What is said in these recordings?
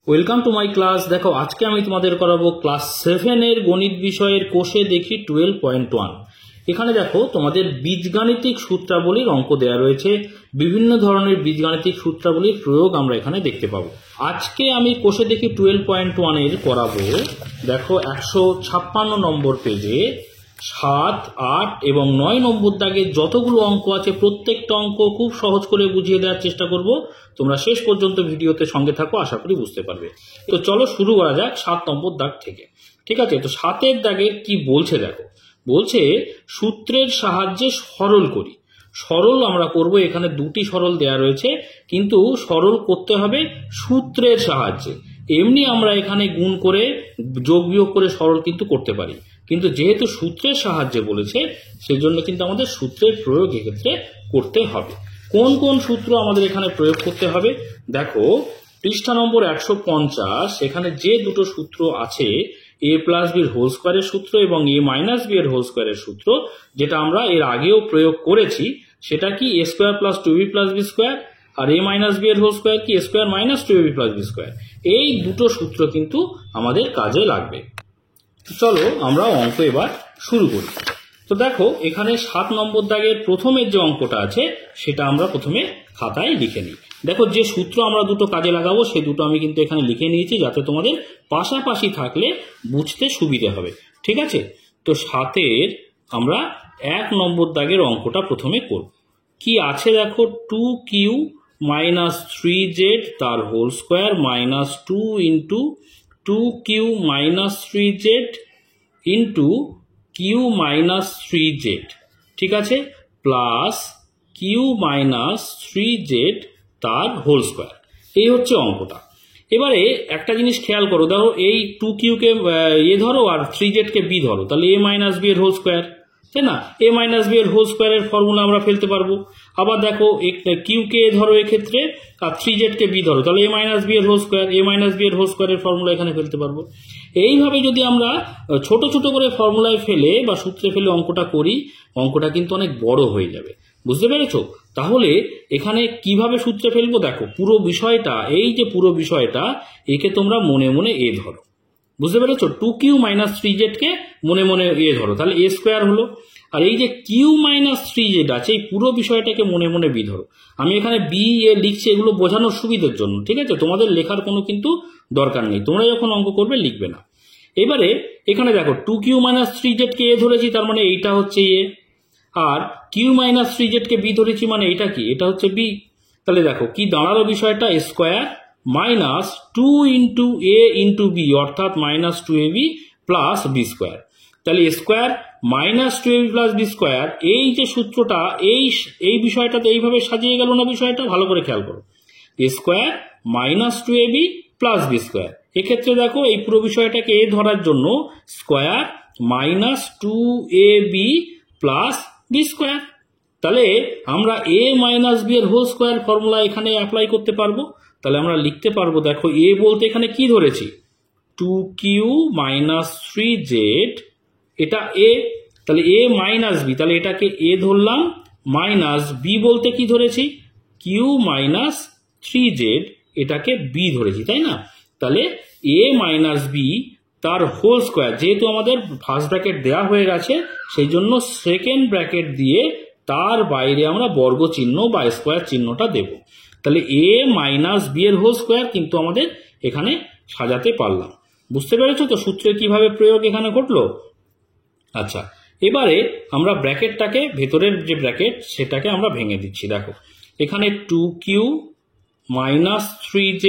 Welcome to my class. দেখো আজকে আমি তোমাদের করাবো ক্লাস 7 এর গণিত বিষয়ের কোষে দেখি 12.1। এখানে দেখো তোমাদের বীজগাণিতিক সূত্রাবলীর অঙ্ক দেওয়া রয়েছে। বিভিন্ন ধরনের বীজগাণিতিক সূত্রাবলীর প্রয়োগ আমরা এখানে দেখতে পাবো। আজকে আমি কোষে দেখি 12.1 এর করাবো। দেখো 156 নম্বর পেজে 7, 8 এবং 9 নম্বর দাগে যতগুলো অঙ্ক আছে প্রত্যেকটা অঙ্ক খুব সহজ করে বুঝিয়ে দেওয়ার চেষ্টা করব। তোমরা শেষ পর্যন্ত ভিডিওতে সঙ্গে থাকো, আশা করি বুঝতে পারবে। তো চলো শুরু করা যাক 7 নম্বর দাগ থেকে। ঠিক আছে, তো 7 দাগের কি বলছে দেখো। বলছে সূত্রের সাহায্যে সরল করি। সরল আমরা করব, এখানে দুটি সরল দেয়া রয়েছে, কিন্তু সরল করতে হবে সূত্রের সাহায্যে। এমনি আমরা এখানে গুণ করে যোগ বিয়োগ করে সরল কিন্তু করতে পারি, কিন্তু যেহেতু সূত্রের সাহায্যে বলেছে সেজন্য কিন্তু আমাদের সূত্রের প্রয়োগ এক্ষেত্রে করতে হবে। কোন কোন সূত্র আমাদের এখানে প্রয়োগ করতে হবে দেখো। পৃষ্ঠা নম্বর 150, এখানে যে দুটো সূত্র আছে, a প্লাস বির হোল স্কোয়ারের সূত্র এবং a মাইনাস বি এর হোল স্কোয়ারের সূত্র, যেটা আমরা এর আগেও প্রয়োগ করেছি, সেটা কি a square plus 2b plus B square, আর a মাইনাস বি এর হোল স্কোয়ার কি a square minus 2ab plus B square. এই দুটো সূত্র কিন্তু আমাদের কাজে লাগবে। চলো আমরা অঙ্ক এবার শুরু করি। তো দেখো এখানে 7 নম্বর দাগের প্রথমের যে অঙ্কটা আছে সেটা আমরা প্রথমে খাতায় লিখে নিই। দেখো যে সূত্র আমরা দুটো কাজে লাগাবো সে দুটো আমি কিন্তু এখানে লিখে নিয়েছি, যাতে তোমাদের পাশাপাশি থাকলে বুঝতে সুবিধে হবে। ঠিক আছে, তো 7 আমরা 1 নম্বর দাগের অঙ্কটা প্রথমে করব। কি আছে দেখো, 2q মাইনাস 3z তার whole square minus 2 into 2q minus 3z into Q minus 3z, ঠিক আছে, প্লাস কিউ মাইনাস 3z তার হোল স্কোয়ার। এই হচ্ছে অঙ্কটা। এবারে একটা জিনিস খেয়াল করো, ধরো এই 2qকে এ ধরো আর 3z কে বি ধরো, তাহলে a মাইনাস বি এর হোল স্কোয়ার, তাই না? a মাইনাস বি এর হোল স্কোয়ারের ফর্মুলা আমরা ফেলতে পারবো। আবার দেখো কিউকে এ ধরো এক্ষেত্রে, আর 3z কে বি ধরো, তাহলে a মাইনাস বি এর whole square, a minus B এর হোল স্কোয়ারের ফর্মুলা এখানে ফেলতে পারবো। এইভাবে যদি আমরা ছোট ছোট করে ফর্মুলায় ফেলে বা সূত্রে ফেলে অঙ্কটা করি, অঙ্কটা কিন্তু অনেক বড় হয়ে যাবে। বুঝতে পেরেছো? তাহলে এখানে কিভাবে সূত্রে ফেলবো দেখো, পুরো বিষয়টা, এই যে পুরো বিষয়টা, একে তোমরা মনে মনে এ ধরো। বুঝতে পেরেছো? 2q মাইনাস 3z কে মনে মনে এ ধরো, তাহলে a স্কোয়ার হলো। আর এই যে কিউ মাইনাস 3z আছে, এই পুরো বিষয়টাকে মনে মনে বি ধরো। আমি এখানে বি এ লিখছি এগুলো বোঝানোর সুবিধার জন্য, ঠিক আছে? তোমাদের লেখার কোনো কিন্তু দরকার নেই, তোমরা যখন অঙ্ক করবে লিখবে না। এবারে এখানে দেখো 2q মাইনাস 3z কে এ ধরেছি, তার মানে এইটা হচ্ছে এ, আর Q minus 3z K B ধরেছি, মানে এটা কি, এটা হচ্ছে বি। তাহলে দেখো কি দাঁড়ালো বিষয়টা, square minus 2 into A into B, অর্থাৎ minus 2ab plus B square. তাহলে square minus 2ab plus B square, এই যে সূত্রটা, এই বিষয়টাতে এইভাবে সাজিয়ে গেল না বিষয়টা, ভালো করে খেয়াল করো। Square minus 2ab plus B square, এক্ষেত্রে দেখো এই পুরো বিষয়টাকে এ ধরার জন্য square minus 2ab plus B square. তাহলে আমরা a মাইনাস বি এর হোল স্কোয়ার ফর্মুলা এখানে অ্যাপ্লাই করতে পারবো। তাহলে আমরা লিখতে পারবো, দেখো a বলতে এখানে কি ধরেছি, 2q মাইনাস 3z, এটা a, তাহলে a মাইনাস বি, তাহলে এটাকে a ধরলাম, মাইনাস বি বলতে কি ধরেছি, q মাইনাস 3z, এটাকে b ধরেছি, তাই না? তাহলে a মাইনাস বি তার হোল স্কোয়ার, যেহেতু আমাদের ফার্স্ট ব্র্যাকেট দেওয়া হয়ে গেছে সেই জন্য সেকেন্ড ব্র্যাকেট দিয়ে তার বাইরে আমরা বর্গ চিহ্ন বা স্কোয়ার চিহ্নটা দেব। তাহলে a মাইনাস বি এর হোল স্কোয়ার কিন্তু আমাদের এখানে সাজাতে পারলাম। বুঝতে পেরেছো তো সূত্রের কিভাবে প্রয়োগ এখানে ঘটলো? আচ্ছা, এবারে আমরা ব্র্যাকেটটাকে, ভেতরের যে ব্র্যাকেট সেটাকে আমরা ভেঙে দিচ্ছি। দেখো এখানে 2q মাইনাস 3z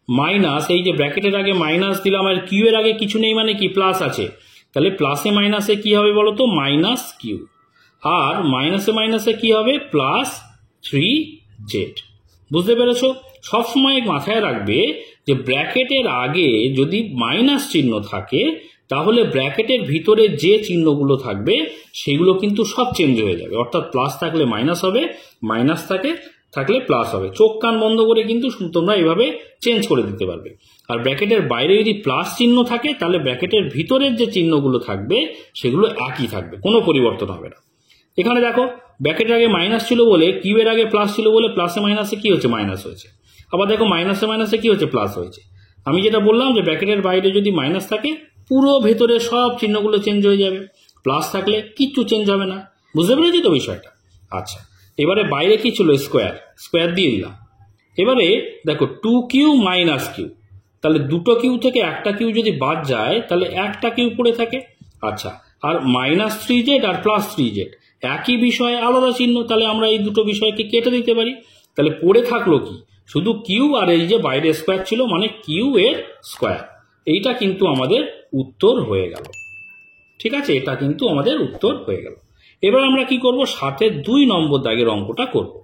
মাইনাস, এই যে ব্র্যাকেটের আগে মাইনাস দিলাম আর কিউ এর আগে কিছু নেই, মানে কি প্লাস আছে, তাহলে প্লাসে মাইনাসে কি হবে বলো তো, মাইনাস কিউ, আর মাইনাসে মাইনাসে কি হবে, প্লাস 3z। বুঝতে পেরেছো? সবসময় মাথায় রাখবে যে ব্র্যাকেটের আগে যদি মাইনাস চিহ্ন থাকে তাহলে ব্র্যাকেটের ভিতরে যে চিহ্নগুলো থাকবে সেগুলো কিন্তু সব চেঞ্জ হয়ে যাবে, অর্থাৎ প্লাস থাকলে মাইনাস হবে, মাইনাস থাকলে প্লাস হবে। চোখ কান বন্ধ করে কিন্তু তোমরা এভাবে চেঞ্জ করে দিতে পারবে। আর ব্র্যাকেটের বাইরে যদি প্লাস চিহ্ন থাকে তাহলে ব্র্যাকেটের ভিতরের যে চিহ্নগুলো থাকবে সেগুলো একই থাকবে, কোনো পরিবর্তন হবে না। এখানে দেখো ব্র্যাকেটের আগে মাইনাস ছিল বলে, কিউ এর আগে প্লাস ছিল বলে প্লাসে মাইনাসে কি হচ্ছে, মাইনাস হয়েছে। আবার দেখো মাইনাসে মাইনাসে কি হচ্ছে, প্লাস হয়েছে। আমি যেটা বললাম যে ব্র্যাকেটের বাইরে যদি মাইনাস থাকে পুরো ভেতরে সব চিহ্নগুলো চেঞ্জ হয়ে যাবে, প্লাস থাকলে কিচ্ছু চেঞ্জ হবে না। বুঝতে পেরেছি তো বিষয়টা? আচ্ছা, এবারে বাইরে কি ছিল, স্কোয়ার, স্কোয়ার দিয়ে দিলাম। এবারে দেখো 2q মাইনাস কিউ, তাহলে দুটো কিউ থেকে একটা কিউ যদি বাদ যায় তাহলে একটা কিউ পড়ে থাকে। আচ্ছা, আর -3z আর +3z একই বিষয়ে আলাদা চিহ্ন, তাহলে আমরা এই দুটো বিষয়কে কেটে দিতে পারি। তাহলে পড়ে থাকলো কি, শুধু কিউ আর এই যে বাইরে স্কোয়ার ছিল মানে কিউ এর স্কোয়ার। এইটা কিন্তু আমাদের উত্তর হয়ে গেল। ঠিক আছে, এটা কিন্তু আমাদের উত্তর হয়ে গেল। এবার আমরা কি করব, 7-এর 2 নম্বর দাগের অঙ্কটা করব।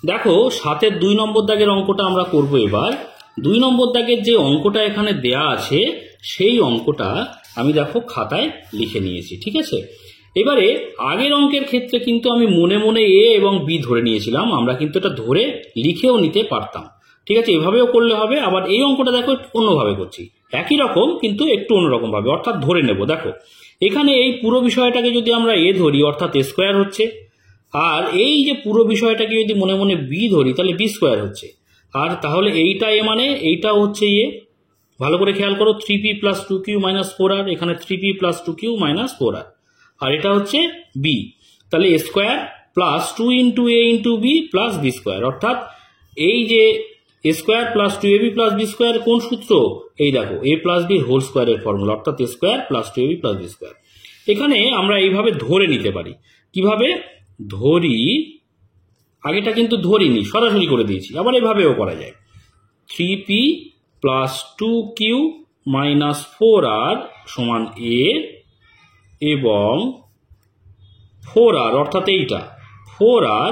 দেখো 7-এর 2 নম্বর দাগের অঙ্কটা আমরা করব। এবার 2 নম্বর দাগের যে অঙ্কটা এখানে দেয়া আছে সেই অঙ্কটা আমি দেখো খাতায় লিখে নিয়েছি। ঠিক আছে, এবারে আগের অঙ্কের ক্ষেত্রে কিন্তু আমি মনে মনে এ এবং বি ধরে নিয়েছিলাম, আমরা কিন্তু এটা ধরে লিখেও নিতে পারতাম। ঠিক আছে, এভাবেও করলে হবে। আবার এই অঙ্কটা দেখো অন্যভাবে করছি, একই রকম কিন্তু একটু অন্যরকম ভাবে, অর্থাৎ ধরে নেব। দেখো এখানে এই পুরো বিষয়টাকে যদি আমরা এ ধরি অর্থাৎ এ স্কোয়ার হচ্ছে, আর এই যে পুরো বিষয়টাকে যদি মনে মনে বি ধরি তাহলে বি স্কোয়ার হচ্ছে। আর তাহলে এইটা এ মানে এইটাও হচ্ছে এ। ভালো করে খেয়াল করো, 3p + 2q - 4r, এখানে 3p + 2q - 4r, আর এটা হচ্ছে বি। তাহলে a square plus 2 × a × b + b square, অর্থাৎ এই যে a square + 2ab + b square কোন সূত্র, এই দেখো a + b হোল স্কোয়ারের ফর্মুলা, অর্থাৎ a square + 2ab + b square. এখানে আমরা এইভাবে ধরে নিতে পারি। কিভাবে ধরি, আগেটা কিন্তু ধরিনি, সরাসরি করে দিয়েছি। আবার এভাবেও করা যায়, 3p + 2q - 4r = a এবং 4r অর্থাৎ এইটা 4r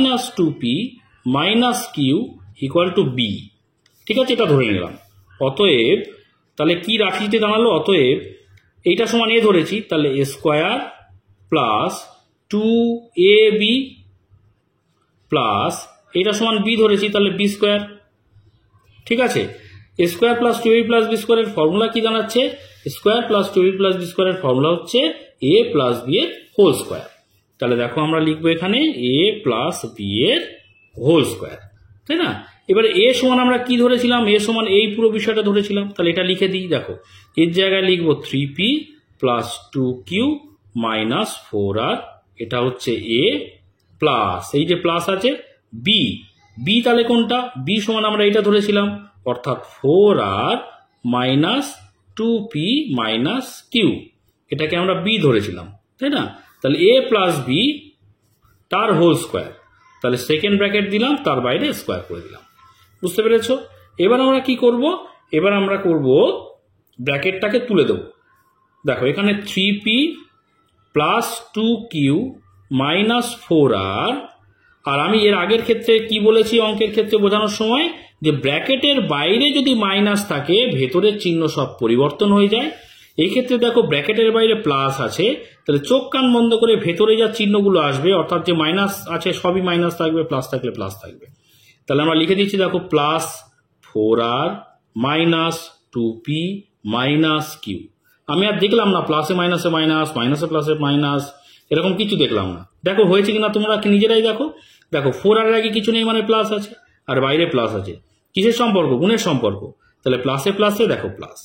- 2p - q = b। ঠিক আছে, এটা ধরে নিলাম। অতএব তাহলে কি রাশিতে দাঁড়ালো, অতএব এইটা সমান এ ধরেছি, তাহলে a square plus 2ab plus এইটা সমান বি ধরেছি, তাহলে বি স্কোয়ার। ঠিক আছে, a square plus 2ab plus B স্কোয়ারের ফর্মুলা কি দাঁড়াচ্ছে, square plus 2ab plus B স্কোয়ারের ফর্মুলা হচ্ছে a প্লাস বি এর হোল স্কোয়ার। তাহলে দেখো আমরা লিখবো এখানে a প্লাস বি এর হোল স্কোয়ার, তাই না? এবারে a সমান আমরা কি ধরেছিলাম, a সমান এই পুরো বিষয়টা ধরেছিলাম, তাহলে এটা লিখে দিই। দেখো এর জায়গায় লিখবো 3p + 2q - 4r, এটা হচ্ছে a প্লাস এই যে প্লাস আছে বি, বি তাহলে কোনটা, বি সমান আমরা এইটা ধরেছিলাম, অর্থাৎ 4r - 2p - q, এটাকে আমরা বি ধরেছিলাম, তাই না? তাহলে a প্লাস বি তার হোল স্কোয়ার, তাহলে সেকেন্ড ব্র্যাকেট দিলাম, তার বাইরে স্কোয়ার করে দিলাম। বুঝতে পেরেছো? এবার আমরা কি করব, এবার আমরা করব ব্র্যাকেটটাকে তুলে দেব। দেখো এখানে 3p + 2q - 4r, আর আমি এর আগের ক্ষেত্রে কি বলেছি অঙ্কের ক্ষেত্রে বোঝানোর সময়, যে ব্র্যাকেটের বাইরে যদি মাইনাস থাকে ভেতরের চিহ্ন সব পরিবর্তন হয়ে যায়। এই ক্ষেত্রে দেখো ব্র্যাকেটের বাইরে প্লাস আছে, তাহলে চোখ কান বন্ধ করে ভেতরে যা চিহ্নগুলো আসবে, অর্থাৎ যে মাইনাস আছে সবই মাইনাস থাকবে, প্লাস থাকলে প্লাস থাকবে। তাহলে আমরা লিখে দিচ্ছি, দেখো প্লাস 4r - 2p - q। আমি আর দেখলাম না প্লাসে মাইনাসে মাইনাস, মাইনাসে প্লাসে মাইনাস, এরকম কিছু দেখলাম না। দেখো হয়েছে কিনা তোমরা নিজেরাই দেখো। দেখো 4r আগে কিছু নেই মানে প্লাস আছে, আর বাইরে প্লাস আছে, কিসের সম্পর্ক, গুণের সম্পর্ক। তাহলে প্লাসে প্লাসে দেখো প্লাস,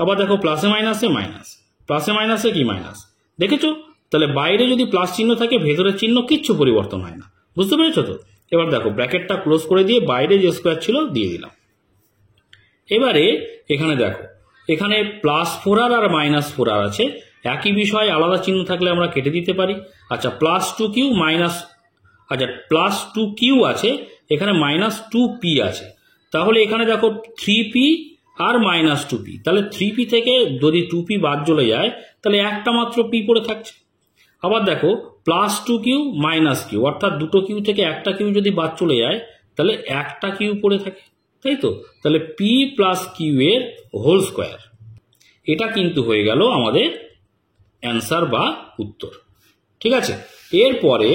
আবার দেখো প্লাসে মাইনাসে মাইনাস, প্লাসে মাইনাসে কি মাইনাস, দেখেছো? তাহলে বাইরে যদি প্লাস চিহ্ন থাকে ভেতরের চিহ্ন কিচ্ছু পরিবর্তন হয় না। বুঝতে পেরেছো তো? এবার দেখো ব্র্যাকেটটা ক্লোজ করে দিয়ে বাইরে যে স্কোয়ার ছিল দিয়ে দিলাম। এবারে এখানে দেখো এখানে +4r আর -4r আছে, একই বিষয়, আলাদা চিহ্ন থাকলে আমরা কেটে দিতে পারি। আচ্ছা +2q +2q আছে, এখানে -2p আছে, তাহলে এখানে দেখো 3p আর -2p, তাহলে 3p থেকে যদি 2p বাদ চলে যায় তাহলে একটা মাত্র p পড়ে থাকছে। আবার দেখো +2q - q, অর্থাৎ দুটো কিউ থেকে একটা কিউ যদি বাদ চলে যায় তাহলে একটা কিউ পড়ে থাকে, তাই তো? তাহলে p + q এর হোল স্কোয়ার, এটা কিন্তু হয়ে গেল আমাদের অ্যান্সার বা উত্তর। ঠিক আছে, এরপরে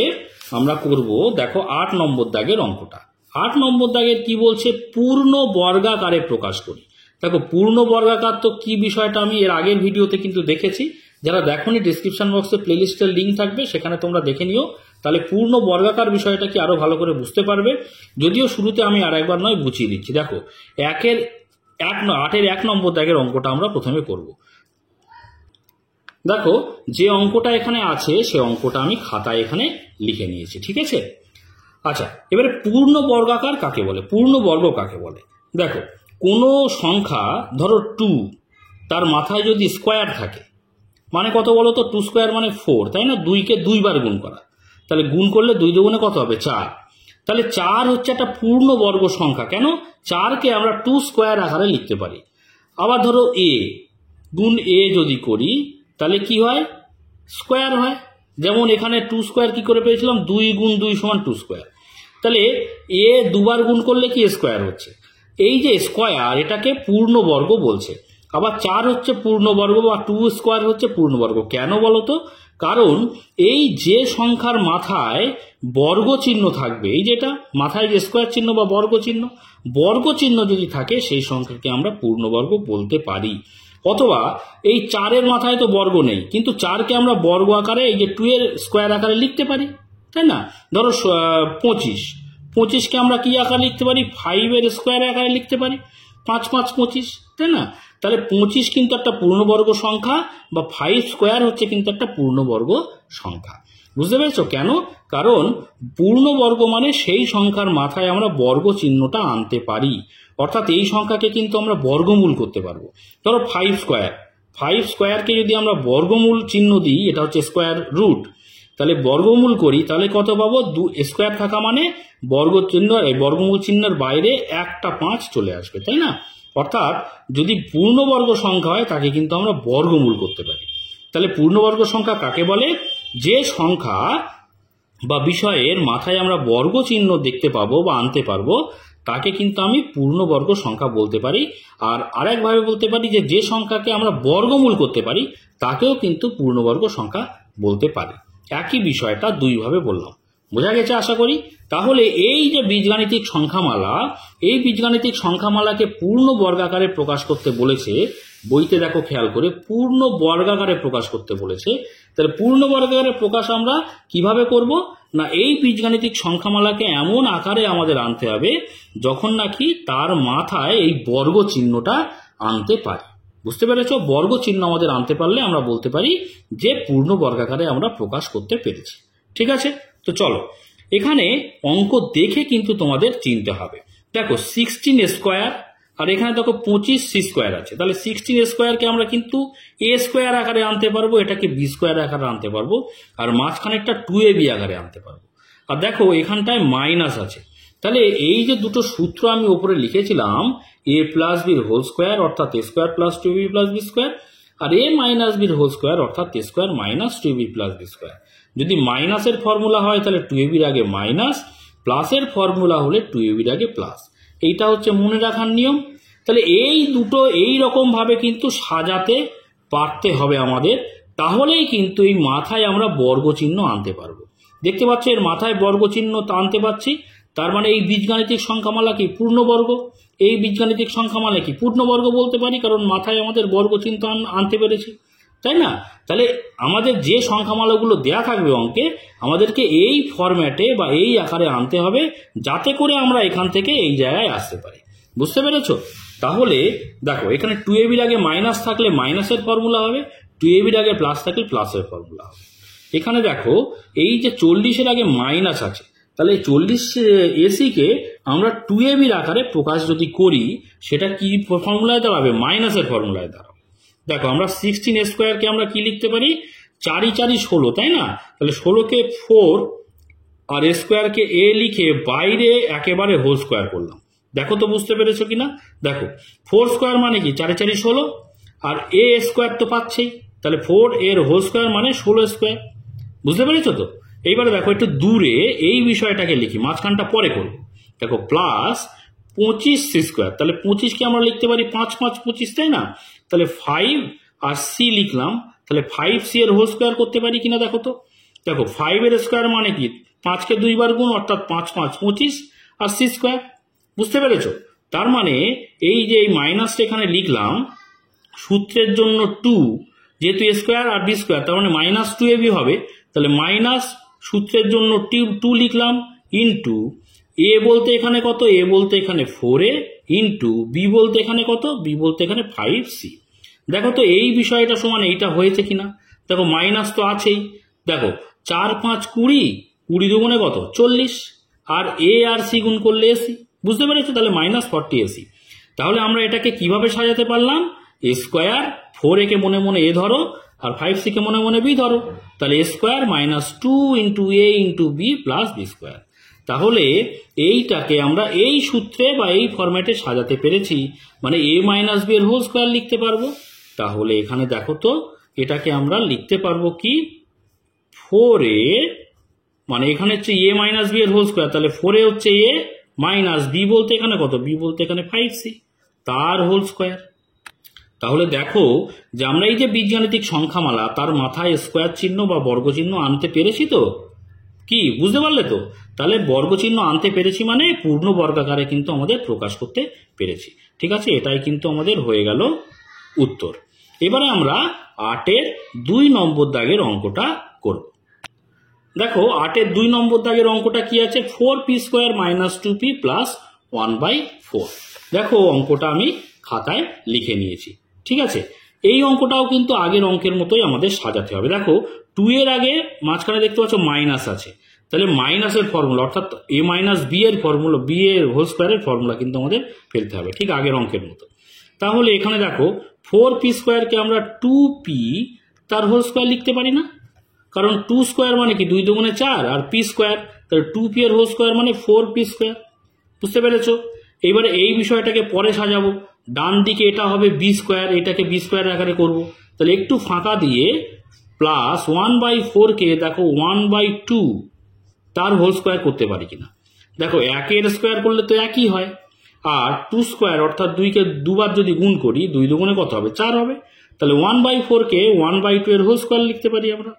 আমরা করব দেখো 8 নম্বর দাগের অঙ্কটা। 8 নম্বর দাগের কি বলছে, পূর্ণ বর্গাকারে প্রকাশ করি। দেখো পূর্ণ বর্গাকার তো কি বিষয়টা আমি এর আগের ভিডিওতে কিন্তু দেখেছি, যারা দেখোনি ডেসক্রিপশন বক্সে প্লেলিস্টের লিঙ্ক থাকবে, সেখানে তোমরা দেখে নিও। তাহলে পূর্ণ বর্গাকার বিষয়টা কি আরো ভালো করে বুঝতে পারবে। যদিও শুরুতে আমি আর একবার নয় বুঝিয়ে দিচ্ছি। দেখো 8-এর 1 নম্বর দাগের অঙ্কটা আমরা প্রথমে করব। দেখো যে অঙ্কটা এখানে আছে সে অঙ্কটা আমি খাতায় এখানে লিখে নিয়েছি, ঠিক আছে। আচ্ছা, এবারে পূর্ণ বর্গাকার কাকে বলে, পূর্ণ বর্গ কাকে বলে। দেখো কোনো সংখ্যা ধরো 2, তার মাথায় যদি স্কোয়ার থাকে, মানে কত বলো তো, 2 স্কোয়ার মানে 4, তাই না। 2কে 2 বার গুণ করা, তাহলে গুণ করলে 2 দুগুণে কত হবে 4। তাহলে 4 হচ্ছে একটা পূর্ণ বর্গ সংখ্যা। কেন, 4কে আমরা 2 স্কোয়ার আকারে লিখতে পারি। আবার ধরো a গুণ a যদি করি তাহলে কি হয়, স্কোয়ার হয়। যেমন এখানে 2 স্কোয়ার কি করে পেয়েছিলাম, 2 গুণ 2 সমান 2 স্কোয়ার। তাহলে a দুবার গুণ করলে কি স্কোয়ার হচ্ছে। এই যে স্কোয়ার, এটাকে পূর্ণ বর্গ বলছে। আবার 4 হচ্ছে পূর্ণবর্গ বা 2 স্কোয়ার হচ্ছে পূর্ণবর্গ। কেন বলতো, কারণ এই যে সংখ্যার মাথায় বর্গ চিহ্ন থাকবে, এই যেটা মাথায় যে স্কোয়ার চিহ্ন বা বর্গ চিহ্ন যদি থাকে সেই সংখ্যাকে আমরা পূর্ণবর্গ বলতে পারি। অথবা এই 4-এর মাথায় তো বর্গ নেই, কিন্তু 4কে আমরা বর্গ আকারে এই যে 2 এর স্কোয়ার আকারে লিখতে পারি, তাই না। ধরো 25কে আমরা কি আকারে লিখতে পারি, 5-এর স্কোয়ার আকারে লিখতে পারি, 5 5 25, তাই না। তাহলে 25 কিন্তু একটা পূর্ণবর্গ সংখ্যা, বা 5 স্কোয়ার হচ্ছে কিন্তু একটা পূর্ণবর্গ সংখ্যা। বুঝতে পেরেছো কেন, কারণ পূর্ণবর্গ মানে সেই সংখ্যার মাথায় আমরা বর্গ চিহ্নটা আনতে পারি, অর্থাৎ এই সংখ্যাকে কিন্তু আমরা বর্গমূল করতে পারবো। ধরো 5 স্কোয়ারকে যদি আমরা বর্গমূল চিহ্ন দিই, এটা হচ্ছে স্কোয়ার রুট, তাহলে বর্গমূল করি তাহলে কত পাবো, 2 স্কোয়ার থাকা মানে বর্গ চিহ্ন, এই বর্গমূল চিহ্নের বাইরে একটা 5 চলে আসবে, তাই না। অর্থাৎ যদি পূর্ণবর্গ সংখ্যা হয় তাকে কিন্তু আমরা বর্গমূল করতে পারি। তাহলে পূর্ণবর্গ সংখ্যা কাকে বলে, যে সংখ্যা বা বিষয়ের মাথায় আমরা বর্গ চিহ্ন দেখতে পাবো বা আনতে পারবো তাকে কিন্তু আমি পূর্ণবর্গ সংখ্যা বলতে পারি। আর আরেকভাবে বলতে পারি যে সংখ্যাকে আমরা বর্গমূল করতে পারি তাকেও কিন্তু পূর্ণবর্গ সংখ্যা বলতে পারি। একই বিষয়টা দুইভাবে বললাম, বোঝা গেছে আশা করি। তাহলে এই যে বীজগাণিতিক সংখ্যামালা, এই বীজগাণিতিক সংখ্যামালাকে পূর্ণ বর্গাকারে প্রকাশ করতে বলেছে বইতে, দেখো খেয়াল করে, পূর্ণ বর্গাকারে প্রকাশ করতে বলেছে। তাহলে পূর্ণ বর্গাকারে প্রকাশ আমরা কিভাবে করব না, এই বীজগাণিতিক সংখ্যামালাকে এমন আকারে আমাদের আনতে হবে যখন নাকি তার মাথায় এই বর্গ চিহ্নটা আনতে পারি। বুঝতে পেরেছো, বর্গ চিহ্ন আমাদের আনতে পারলে আমরা বলতে পারি যে পূর্ণ বর্গাকারে আমরা প্রকাশ করতে পেরেছি। ঠিক আছে, তো চলো এখানে অঙ্ক দেখে কিন্তু তোমাদের চিনতে হবে। দেখো 16 স্কোয়ার, আর এখানে দেখো 25 সি স্কোয়ার আছে। তাহলে 16 স্কোয়ারকে আমরা কিন্তু এ স্কোয়ার আকারে আনতে পারবো, এটাকে বি স্কোয়ার আকারে আনতে পারবো, আর মাঝখানেরটা 2ab আকারে আনতে পারবো। আর দেখো এখানটায় মাইনাস আছে, তাহলে এই যে দুটো সূত্র আমি উপরে লিখেছিলাম, a প্লাস বির হোল স্কোয়ার অর্থাৎ A square plus 2b plus B square, আর a মাইনাস বির হোল স্কোয়ার অর্থাৎ A square minus 2b plus B square. যদি মাইনাসের ফর্মুলা হয় তাহলে 2ab এর আগে মাইনাস, প্লাসের ফর্মুলা হলে 2ab এর আগে প্লাস। এইটা হচ্ছে মনে রাখার নিয়ম। তাহলে এই দুটো এই রকম ভাবে কিন্তু সাজাতে পারতে হবে আমাদের, তাহলেই কিন্তু এই মাথায় আমরা বর্গ চিহ্ন আনতে পারবো। দেখতে পাচ্ছ এর মাথায় বর্গ চিহ্ন আনতে পারছি, তার মানে এই বীজগাণিতিক সংখ্যামালা কি পূর্ণবর্গ। এই বীজগাণিতিক সংখ্যামালা কি পূর্ণবর্গ বলতে পারি, কারণ মাথায় আমাদের বর্গ চিহ্ন আনতে পেরেছি, তাই না। তাহলে আমাদের যে সংখ্যামালাগুলো দেয়া থাকবে অঙ্কে, আমাদেরকে এই ফরম্যাটে বা এই আকারে আনতে হবে যাতে করে আমরা এখান থেকে এই জায়গায় আসতে পারি। বুঝতে পেরেছো। তাহলে দেখো এখানে 2ab এর আগে মাইনাস থাকলে মাইনাসের ফর্মুলা হবে, 2ab এর আগে প্লাস থাকলে প্লাসের ফর্মুলা হবে। এখানে দেখো এই যে 40-এর আগে মাইনাস আছে, তাহলে 40 এসিকে আমরা 2ab এর আকারে প্রকাশ যদি করি সেটা কি ফর্মুলায় দাঁড়াবে, মাইনাসের ফর্মুলায় দাঁড়াবে। দেখো আমরা 16 স্কোয়ারকে আমরা কি লিখতে পারি, 4 4 16, তাই না। তাহলে 16কে 4 আর স্কোয়ারকে a লিখে বাইরে একেবারে হোল স্কোয়ার করলাম। দেখো তো বুঝতে পেরেছো কিনা। দেখো 4 স্কোয়ার মানে কি 4 4 16, আর a স্কোয়ার তো পাচ্ছেই, তাহলে 4 এর হোল স্কোয়ার মানে 16 স্কোয়ার। বুঝতে পেরেছো তো। এইবারে দেখো একটু দূরে এই বিষয়টাকে লিখি, মাঝখানটা পরে করবো। দেখো প্লাস 25 সি স্কোয়ার, তাহলে 25কে আমরা লিখতে পারি 5 5 25, তাই না। তাহলে 5 আর সি লিখলাম, তাহলে 5c এর হোল স্কোয়ার করতে পারি কিনা দেখো তো। দেখো 5 এর স্কোয়ার মানে কি 5কে 2 বার গুণ অর্থাৎ 5 5 25 আর সি স্কোয়ার। বুঝতে পেরেছো। তার মানে এই যে এই মাইনাসটা এখানে লিখলাম সূত্রের জন্য 2, যেহেতু এ স্কোয়ার আর বি স্কোয়ার, তার মানে মাইনাস 2ab হবে। তাহলে মাইনাস সূত্রের জন্য 2 লিখলাম, ইন্টু এ বলতে এখানে কত, এ বলতে এখানে 4a, ইন্টু বি বলতে এখানে কত, বি বলতে এখানে 5c। দেখো তো এই বিষয়টা সমান এইটা হয়েছে কিনা। দেখো মাইনাস তো আছেই। দেখো 4 5 20, 20 দুগুণে কত 40, আর এ আর সি গুণ করলে এসি। বুঝতে পেরেছো? তাহলে -40ac। তাহলে আমরা এটাকে কিভাবে সাজাতে পারলাম, এ স্কোয়ার, 4a কে মনে মনে এ ধরো আর 5c কে মনে মনে বি ধরো, তাহলে A square -2 into A into B plus B square. তাহলে এইটাকে আমরা এই সূত্রে বা এই ফরম্যাটে সাজাতে পেরেছি, মানে a মাইনাস বি এর হোল স্কোয়ার লিখতে পারবো। তাহলে এখানে দেখো তো এটাকে আমরা লিখতে পারবো কি, 4a মানে এখানে হচ্ছে a মাইনাস বি এর হোল স্কোয়ার, তাহলে 4a হচ্ছে a মাইনাস বি বলতে এখানে কত, বি বলতে এখানে 5c, তার হোল স্কোয়ার। তাহলে দেখো যে আমরা এই যে বীজগাণিতিক সংখ্যামালা তার মাথায় স্কোয়ার চিহ্ন বা বর্গ চিহ্ন আনতে পেরেছি তো, কি বুঝতে পারলে তো? তাহলে বর্গ চিহ্ন আনতে পেরেছি মানে পূর্ণ বর্গাকারে কিন্তু আমাদের প্রকাশ করতে পেরেছি। ঠিক আছে, এটাই কিন্তু আমাদের হয়ে গেল উত্তর। এবারে আমরা 8-এর 2 নম্বর দাগের অঙ্কটা করব। দেখো 8-এর 2 নম্বর দাগের অঙ্কটা কি আছে, 4p square minus 2p plus 1/4। দেখো অঙ্কটা আমি খাতায় লিখে নিয়েছি। ঠিক আছে, এই অঙ্কটাও কিন্তু আগের অঙ্কের মতোই আমাদের সাজাতে হবে। দেখো 2 এর আগে মাঝখানে দেখতে পাচ্ছ মাইনাস আছে, তাহলে মাইনাসের ফর্মুলা অর্থাৎ এ মাইনাস বি এর ফর্মুলা, বি এর হোল স্কোয়ারের ফর্মুলা কিন্তু আমাদের ফেলতে হবে, ঠিক আগের অঙ্কের মতো। তাহলে এখানে দেখো 4p স্কোয়ারকে আমরা 2p তার হোল স্কোয়ার লিখতে পারি না, কারণ 2 স্কোয়ার মানে কি 2 দুগুণে 4 আর p স্কোয়ার, তাহলে 2p এর হোল স্কোয়ার মানে 4p স্কোয়ার। বুঝতে পেরেছো? এইবারে এই বিষয়টাকে পরে সাজাবো। ডান দিকে এটা হবে বি স্কোয়ার, এটাকে বি স্কোয়ার আকারে করবো। তাহলে একটু ফাঁকা দিয়ে প্লাস 1/4 কে দেখো 1/2 তার হোল স্কোয়ার করতে পারি কিনা। দেখো 1-এর স্কোয়ার করলে তো একই হয়, আর 2 স্কোয়ার অর্থাৎ 2কে দুবার যদি গুণ করি 2 দুগুণে কত হবে 4 হবে, তাহলে 1/4 কে 1/2 এর হোল স্কোয়ার লিখতে পারি আমরা।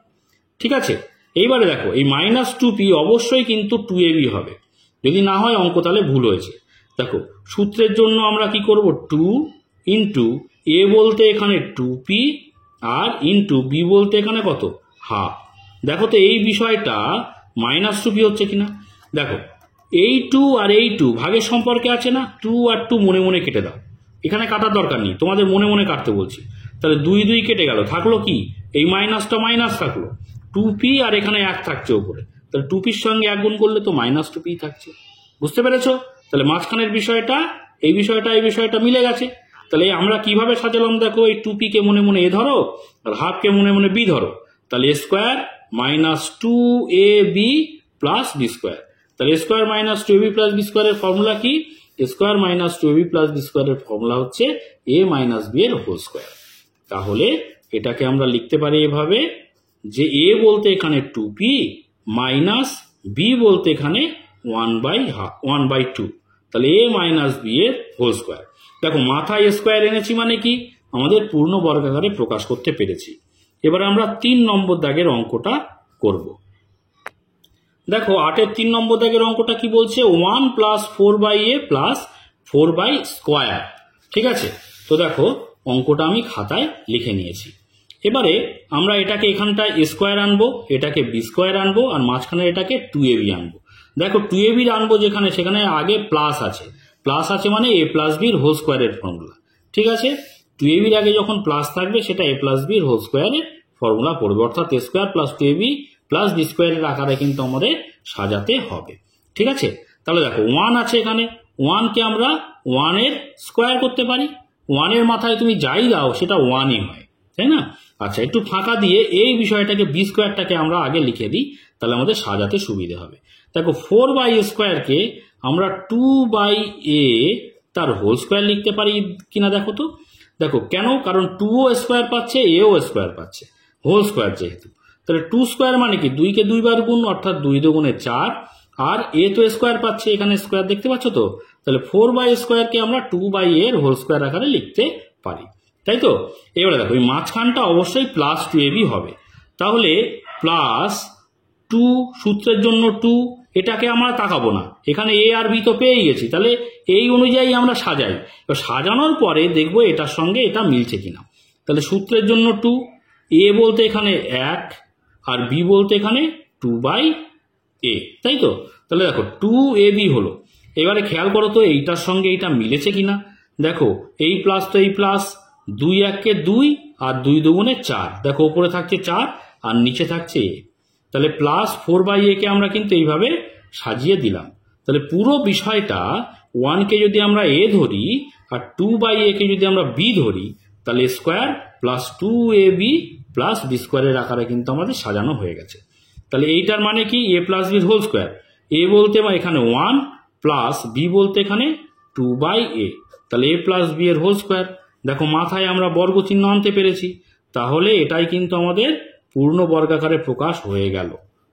ঠিক আছে, এইবারে দেখো এই -2p অবশ্যই কিন্তু 2ab হবে, যদি না হয় অঙ্ক তাহলে ভুল হয়েছে। দেখো সূত্রের জন্য আমরা কি করব, 2 ইন্টু এ বলতে এখানে 2p আর ইন্টু বি বলতে এখানে কত হাফ। দেখো তো এই বিষয়টা -2p হচ্ছে কিনা। দেখো এই 2 আর এই 2 ভাগের সম্পর্কে আছে না, 2 আর 2 মনে মনে কেটে দাও, এখানে কাটার দরকার নেই, তোমাদের মনে মনে কাটতে বলছি। তাহলে 2 2 কেটে গেল, থাকলো কি এই মাইনাসটা মাইনাস থাকলো, 2p আর এখানে 1 থাকছে উপরে, তাহলে 2pর সঙ্গে 1 গুণ করলে তো -2p থাকছে। বুঝতে পেরেছো? তাহলে মাঝখানের বিষয়টা এই বিষয়টা মিলে গেছে। তাহলে আমরা কিভাবে সাজালাম, দেখো এই 2p কে মনে মনে এ ধরো আর হাফ কে মনে মনে বি ধরো, তাহলে A square -2ab plus B square. তাহলে স্কোয়ার -2ab প্লাস বি স্কোয়ারের ফর্মুলা কি, স্কোয়ার -2ab প্লাস বি স্কোয়ারের ফর্মুলা হচ্ছে a মাইনাস বি এর হোল স্কোয়ার। তাহলে এটাকে আমরা লিখতে পারি এভাবে যে a বলতে এখানে 2p মাইনাস বি বলতে এখানে 1/2, তাহলে a মাইনাস বি এর হোল স্কোয়ার। দেখো মাথায় স্কোয়ার এনেছি মানে কি আমাদের পূর্ণ বর্গাকারে প্রকাশ করতে পেরেছি। এবার আমরা 3 নম্বর দাগের অঙ্কটা করব। দেখো 8-এর 3 নম্বর দাগের অঙ্কটা কি বলছে, 1 প্লাস 4/a প্লাস 4/স্কোয়ার। ঠিক আছে, তো দেখো অঙ্কটা আমি খাতায় লিখে নিয়েছি। এবারে আমরা এটাকে এখানটায় এ স্কোয়ার আনবো, এটাকে বি স্কোয়ার আনবো, আর মাঝখানে এটাকে 2ab আনবো। দেখো 2ab আনবো যেখানে, সেখানে আগে প্লাস আছে মানে a প্লাস বির হোল স্কোয়ারের ফর্মুলা। ঠিক আছে, 2ab আগে যখন প্লাস থাকবে সেটা a প্লাস বির হোল স্কোয়ারের ফর্মুলা পড়বে, অর্থাৎ a square plus 2ab plus B স্কোয়ারের আকারে কিন্তু আমাদের সাজাতে হবে। ঠিক আছে, তাহলে দেখো 1 আছে এখানে, 1 কে আমরা 1 এর স্কোয়ার করতে পারি, 1 এর মাথায় তুমি যাই দাও সেটা 1ই হয়, তাই না? আচ্ছা, একটু ফাঁকা দিয়ে এই বিষয়টাকে বি স্কোয়ারটাকে আমরা আগে লিখে দিই, তাহলে আমাদের সাজাতে সুবিধা হবে। দেখো 4/a স্কোয়ারকে আমরা 2/a তার হোল স্কোয়ার লিখতে পারি কিনা দেখো তো। দেখো কেন, কারণ 2ও স্কোয়ার পাচ্ছে, এও স্কোয়ার পাচ্ছে, হোল স্কোয়ার যেহেতু। তাহলে 2 স্কোয়ার মানে কি 2 কে 2 বার গুণ, অর্থাৎ 2 দুগুণে 4, আর এ তো স্কোয়ার পাচ্ছে, এখানে স্কোয়ার দেখতে পাচ্ছ তো। তাহলে 4/a স্কোয়ারকে আমরা 2/a এর হোল স্কোয়ার আকারে লিখতে পারি, তাই তো। এবারে দেখো এই মাঝখানটা অবশ্যই প্লাস 2ab হবে, তাহলে প্লাস 2 সূত্রের জন্য 2, এটাকে আমরা তাকাবো না, এখানে এ আর বি তো পেয়ে গেছি, তাহলে এই অনুযায়ী আমরা সাজাই। এবার সাজানোর পরে দেখবো এটার সঙ্গে এটা মিলছে কিনা। তাহলে সূত্রের জন্য 2, এ বলতে এখানে 1 আর বি বলতে এখানে 2/a, তাই তো? তাহলে দেখো 2ab হলো। এবারে খেয়াল করো তো এইটার সঙ্গে এইটা মিলেছে কিনা। দেখো এই প্লাস তো এই প্লাস, 2 1 2 আর 2 2 4, দেখো উপরে থাকছে 4 আর নিচে থাকছে a, তাহলে প্লাস 4/a কে আমরা কিন্তু এইভাবে সাজিয়ে দিলাম। তাহলে পুরো বিষয়টা 1 কে যদি আমরা a ধরি আর 2/a কে যদি আমরা b ধরি, তাহলে square plus 2ab plus B স্কোয়ারের আকারে কিন্তু আমাদের সাজানো হয়ে গেছে। তাহলে এইটার মানে কি, a plus B whole square, a বলতে এখানে 1 প্লাস b বলতে এখানে 2/a, তাহলে a প্লাস বি এর হোল স্কোয়ার। দেখো মাথায় আমরা বর্গ চিহ্ন আনতে পেরেছি, তাহলে এটাই কিন্তু আমাদের পূর্ণ বর্গাকারে প্রকাশ হয়ে গেল।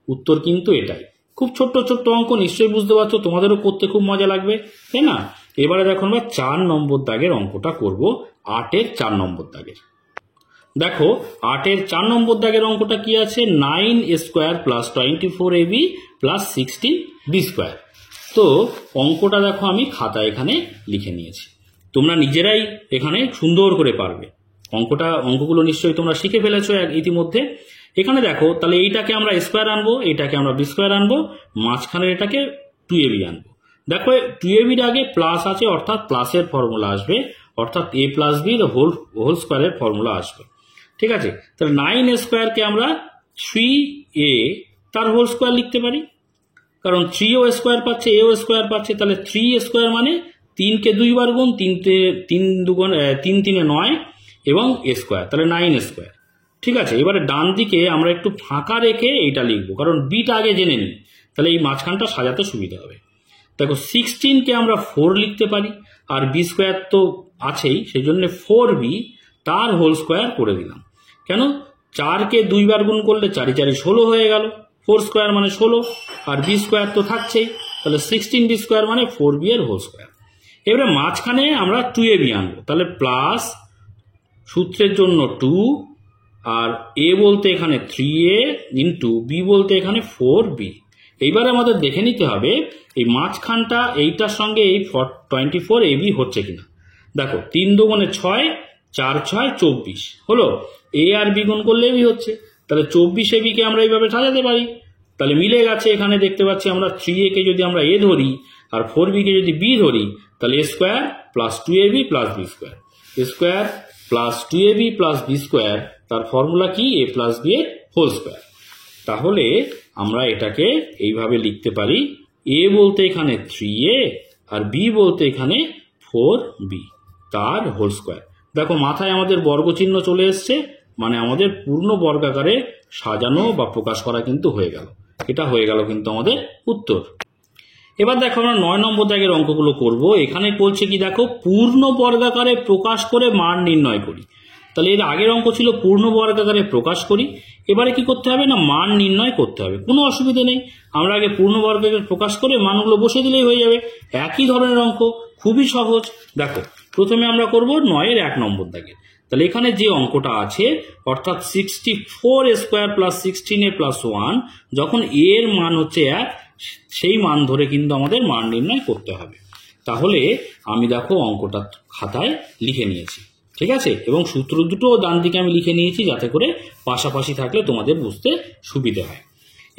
উত্তর কিন্তু এটাই। খুব ছোট্ট ছোট্ট অঙ্ক, নিশ্চয়ই বুঝতে পারছো, তোমাদেরও করতে খুব মজা লাগবে, তাই না? এবারে দেখো আমরা 4 নম্বর দাগের অঙ্কটা করব, 8-এর 4 নম্বর দাগের। দেখো 8-এর 4 নম্বর দাগের অঙ্কটা কি আছে, 9a square plus 24ab plus 16b square. তো অঙ্কটা দেখো আমি খাতা এখানে লিখে নিয়েছি, তোমরা নিজেরাই এখানে সুন্দর করে পারবে। অঙ্কগুলো নিশ্চয়ই তোমরা শিখে ফেলেছো ইতিমধ্যে। এখানে দেখো তাহলে এইটাকে আমরা স্কোয়ার আনবো, এইটাকে আমরা বি স্কোয়ার আনবো, মাঝখানে এটাকে 2ab আনবো। দেখো 2ab-র আগে প্লাস আছে, অর্থাৎ প্লাসের ফর্মুলা আসবে, অর্থাৎ a প্লাস বি হোল স্কোয়ারের ফর্মুলা আসবে। ঠিক আছে, তাহলে 9a স্কোয়ারকে আমরা 3a তার হোল স্কোয়ার লিখতে পারি, কারণ 3ও স্কোয়ার পাচ্ছে, এও স্কোয়ার পাচ্ছে, তাহলে 3 স্কোয়ার মানে 3কে 2 বার গুণ, 3 3 9 এবং a স্কোয়ার, তাহলে 9 স্কোয়ার। ঠিক আছে, এবারে ডান দিকে আমরা একটু ফাঁকা রেখে এইটা লিখবো, কারণ বিটা আগে জেনে নিই, তাহলে এই মাঝখানটা সাজাতে সুবিধা হবে। দেখো 16কে আমরা 4 লিখতে পারি, আর বি স্কোয়ার তো আছেই, সেই জন্য 4b তার হোল স্কোয়ার করে দিলাম। কেন, 4কে 2 বার গুণ করলে 4 4 16 হয়ে গেল, 4 স্কোয়ার মানে 16, আর বি স্কোয়ার তো থাকছেই, তাহলে 16b স্কোয়ার মানে 4b এর হোল স্কোয়ার। এবারে মাঝখানে আমরা 2ab আনবো, তাহলে প্লাস সূত্রের জন্য 2, আর a বলতে এখানে 3a ইন্টু b বলতে এখানে 4b। এইবারে আমাদের দেখে নিতে হবে এই মাঝখানটা এইটার সঙ্গে এই 24ab হচ্ছে কিনা। দেখো 3 2 6, 4 6 24 হলো, a আর b গুণ করলে b হচ্ছে, তাহলে 24ab কে আমরা এইভাবে সাজাতে পারি, তাহলে মিলে গেছে। এখানে দেখতে পাচ্ছি আমরা 3a কে যদি আমরা a ধরি আর 4b কে যদি b ধরি, তাহলে a square plus 2ab plus B square, a square plus 2ab plus B square, তার ফর্মুলা কি, a প্লাস বি এর হোল স্কোয়ার। তাহলে আমরা এটাকে এইভাবে লিখতে পারি, a বলতে এখানে 3a আর b বলতে এখানে 4b তার হোল স্কোয়ার। দেখো মাথায় আমাদের বর্গ চিহ্ন চলে এসছে, মানে আমাদের পূর্ণ বর্গাকারে সাজানো বা প্রকাশ করা কিন্তু হয়ে গেল। এটা হয়ে গেল কিন্তু আমাদের উত্তর। এবার দেখো আমরা 9 নম্বর দাগের অঙ্কগুলো করব। এখানে বলছে কি, দেখো পূর্ণ বর্গাকারে প্রকাশ করে মান নির্ণয় করি। তাহলে এর আগের অঙ্ক ছিল পূর্ণ বর্গাকারে প্রকাশ করি, এবারে কি করতে হবে না, মান নির্ণয় করতে হবে। কোনো অসুবিধা নেই, আমরা আগে পূর্ণ বর্গাকারে প্রকাশ করে মানগুলো বসে দিলেই হয়ে যাবে। একই ধরনের অঙ্ক, খুবই সহজ। দেখো প্রথমে আমরা করব 9-এর 1 নম্বর দাগে। তাহলে এখানে যে অঙ্কটা আছে, অর্থাৎ 64 স্কোয়ার প্লাস 16a প্লাস 1, যখন a এর মান হচ্ছে 1, সেই মান ধরে কিন্তু আমাদের মান নির্ণয় করতে হবে। তাহলে আমি দেখো অঙ্কটা খাতায় লিখে নিয়েছি, ঠিক আছে, এবং সূত্র দুটো ডান দিকে আমি লিখে নিয়েছি, যাতে করে পাশাপাশি থাকলে তোমাদের বুঝতে সুবিধা হয়।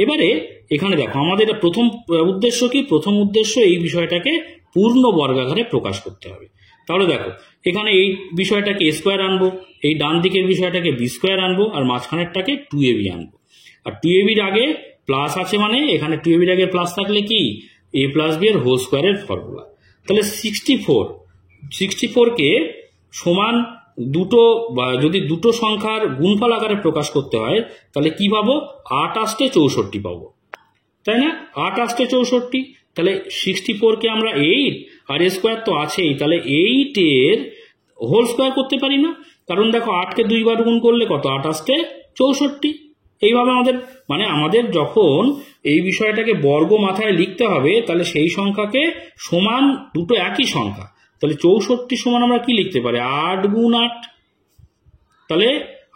এবারে এখানে দেখো আমাদের প্রথম উদ্দেশ্য কি, প্রথম উদ্দেশ্য এই বিষয়টাকে পূর্ণ বর্গাকারে প্রকাশ করতে হবে। তাহলে দেখো এখানে এই বিষয়টাকে a স্কোয়ার আনবো, এই ডান দিকের বিষয়টাকে বি স্কোয়ার আনবো, আর মাঝখানেরটাকে 2ab আনবো। আর 2ab-র আগে প্লাস আছে, মানে এখানে 2ab-র আগে প্লাস থাকলে কি, a প্লাস বি এর হোল স্কোয়ারের ফর্মুলা। তাহলে 64কে সমান দুটো, বা যদি দুটো সংখ্যার গুণফল আকারে প্রকাশ করতে হয়, তাহলে কি পাবো, 8 8 64 পাবো, তাই না? 8 8 64, তাহলে 64কে আমরা 8 আর এ স্কোয়ার তো আছেই, তাহলে 8-এর হোল স্কোয়ার করতে পারি না, কারণ দেখো 8কে 2 বার গুণ করলে কত, 8 8 64। এইভাবে আমাদের যখন এই বিষয়টাকে বর্গ মাথায় লিখতে হবে, তাহলে সেই সংখ্যাকে সমান দুটো একই সংখ্যা, তাহলে 64 সমান আমরা কি লিখতে পারি, 8 গুণ 8, তাহলে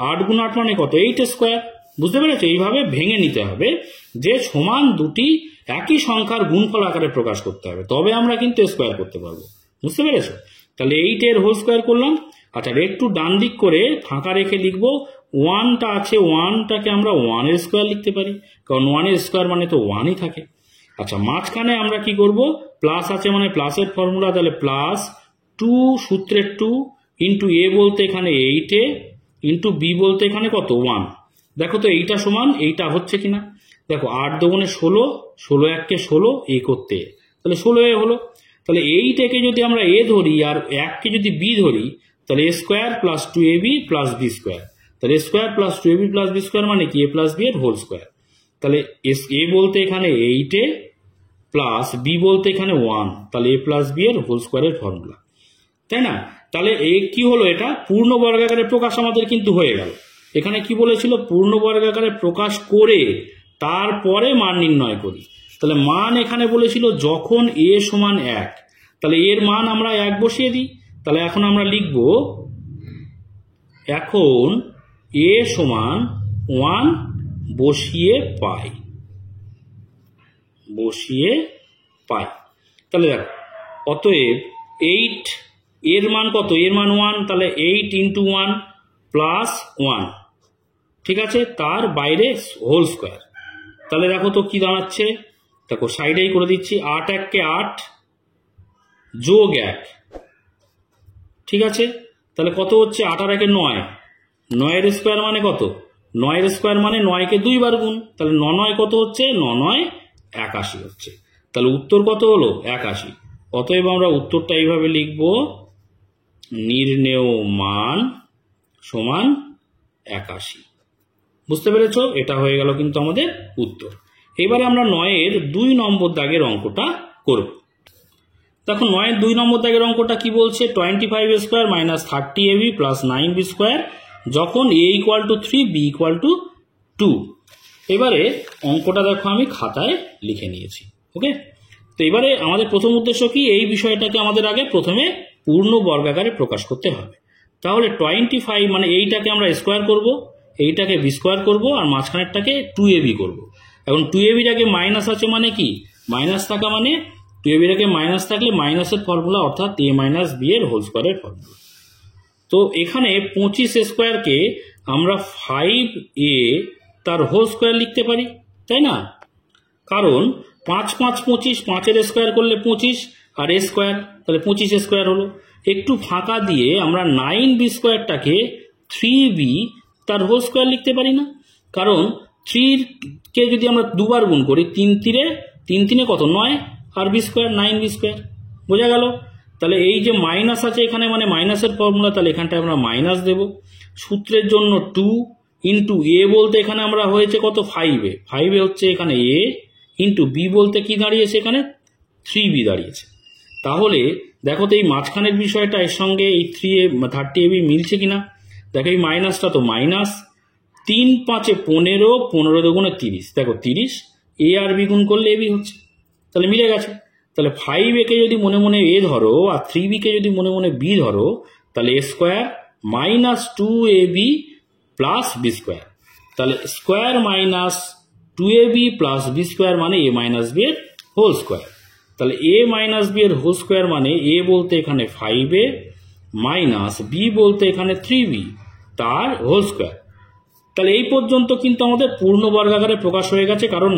8 গুণ 8 মানে কত, 8 স্কোয়ার। বুঝতে পেরেছো? এইভাবে ভেঙে নিতে হবে যে সমান দুটি একই সংখ্যার গুণফল আকারে প্রকাশ করতে হবে, তবে আমরা কিন্তু স্কোয়ার করতে পারবো। বুঝতে পেরেছো? তাহলে 8-এর হোল স্কোয়ার করলাম, আচ্ছা, একটু ডান দিক করে ফাঁকা রেখে লিখবো 1টা আছে, 1টাকে আমরা 1 স্কোয়ার লিখতে পারি, কারণ 1 স্কোয়ার মানে তো 1ই থাকে। আচ্ছা, মাঝখানে আমরা কি করব, প্লাস আছে মানে প্লাসের ফর্মুলা, তাহলে প্লাস 2 সূত্রের 2 ইন্টু এ বলতে এখানে 8 ইন্টু বি বলতে এখানে কত 1। দেখো তো এইটা সমান এইটা হচ্ছে কিনা, দেখো 8 দুগুণে 16, 16 1কে 16, এ করতে তাহলে 16 হলো। তাহলে এইটাকে যদি আমরা এ ধরি আর 1কে যদি বি ধরি, তাহলে A square plus 2ab plus B square, তাহলে A square plus 2ab plus B square মানে কি এ প্লাস বি এর হোল স্কোয়ার। তাহলে এ বলতে এখানে 8 প্লাস বি বলতে এখানে 1, তাহলে এ প্লাস বি এর হোল স্কোয়ারের ফর্মুলা, তাই না? তাহলে কি হলো, এটা পূর্ণ বর্গাকারে প্রকাশ আমাদের কিন্তু হয়ে গেল। এখানে কি বলেছিল, পূর্ণ বর্গাকারে প্রকাশ করে তারপরে মান নির্ণয় করি। তাহলে মান এখানে বলেছিল যখন এ সমান 1, তাহলে এর মান আমরা 1 বসিয়ে দিই। তাহলে এখন আমরা লিখব এখন এ সমান 1 বসিয়ে পাই, তাহলে দেখো অতএব 8 এর মান কত, এর মান 1, তাহলে 8 ইন্টু 1 প্লাস 1, ঠিক আছে, তার বাইরে হোল স্কোয়ার। তাহলে দেখো তো কি দাঁড়াচ্ছে, দেখো সাইডেই করে দিচ্ছি, 8 1কে 8 যোগ 1, ঠিক আছে, তাহলে কত হচ্ছে 8 আর 1 9, 9 স্কোয়ার মানে কত, 9 স্কোয়ার মানে 9কে 2 বার গুণ, তাহলে 9 9 কত হচ্ছে, 9 9 81 হচ্ছে। তাহলে উত্তর কত হলো 81। অতএব আমরা উত্তরটা এইভাবে লিখব, নির্ণেয় মান সমান 81। বুঝতে পেরেছ? এটা হয়ে গেল কিন্তু আমাদের উত্তর। এবারে আমরা 9-এর 2 নম্বর দাগের অঙ্কটা করব। দেখো 9-এর 2 নম্বর দাগের অঙ্কটা কি বলছে, 25 square minus 30ab plus 9b square যখন a equal to 3 b equal to 2। এবারে অঙ্কটা দেখো আমি খাতায় লিখে নিয়েছি। ওকে, তো এবারে আমাদের প্রথম উদ্দেশ্য কি, এই বিষয়টাকে আমাদের আগে প্রথমে পূর্ণ বর্গাকারে প্রকাশ করতে হবে। তাহলে 25 মানে এইটাকে আমরা স্কোয়ার করব, এইটাকে বি স্কোয়ার করবো, আর মাঝখানেরটাকে 2ab করব। এখন 2ab-টাকে মাইনাস আছে মানে কি, মাইনাস থাকা মানে 2ab-টাকে মাইনাস থাকলে মাইনাসের ফর্মুলা অর্থাৎ a মাইনাস বি এর হোল স্কোয়ারের ফর্মুলা। তো এখানে 25 স্কোয়ারকে আমরা 5a তার হোল স্কোয়ার লিখতে পারি, তাই না? কারণ 5 5 25, 5-এর স্কোয়ার করলে 25 আর এ স্কোয়ার, তাহলে 25 স্কোয়ার হলো। একটু ফাঁকা দিয়ে আমরা 9b স্কোয়ারটাকে 3b তার হোল স্কোয়ার লিখতে পারি না? কারণ 3-কে যদি আমরা দুবার গুণ করি, 3 3 কত 9 আর বি স্কোয়ার 9b স্কোয়ার, বোঝা গেল? তাহলে এই যে মাইনাস আছে এখানে মানে মাইনাসের ফর্মুলা, তাহলে এখানটায় আমরা মাইনাস দেব। সূত্রের জন্য 2 ইন্টু এ বলতে এখানে আমরা হয়েছে কত 5a, 5a হচ্ছে এখানে a ইন্টু বি বলতে কি দাঁড়িয়েছে এখানে 3b দাঁড়িয়েছে। তাহলে দেখো তো এই মাঝখানের বিষয়টা এর সঙ্গে এই 30ab মিলছে কিনা, দেখো এই মাইনাসটা তো মাইনাস, 3 5 15, 15 দুগুণে 30, দেখো 30, এ আর বি গুণ করলে এবি হচ্ছে, তাহলে মিলে গেছে। তাহলে 5a-কে যদি মনে মনে এ ধরো আর 3b-কে যদি মনে মনে বি ধরো, তাহলে A square minus 2ab plus B square, তাহলে square minus 2ab plus B square মানে এ মাইনাস বি এর হোল স্কোয়ার। তাহলে এ মাইনাস বি এর হোল স্কোয়ার মানে এ বলতে এখানে 5a মাইনাস বি বলতে এখানে 3b তার হোল স্কোয়ার। তাহলে এই পর্যন্ত কিন্তু আমাদের পূর্ণ বর্গাকারে প্রকাশ হয়ে গেছে, কারণ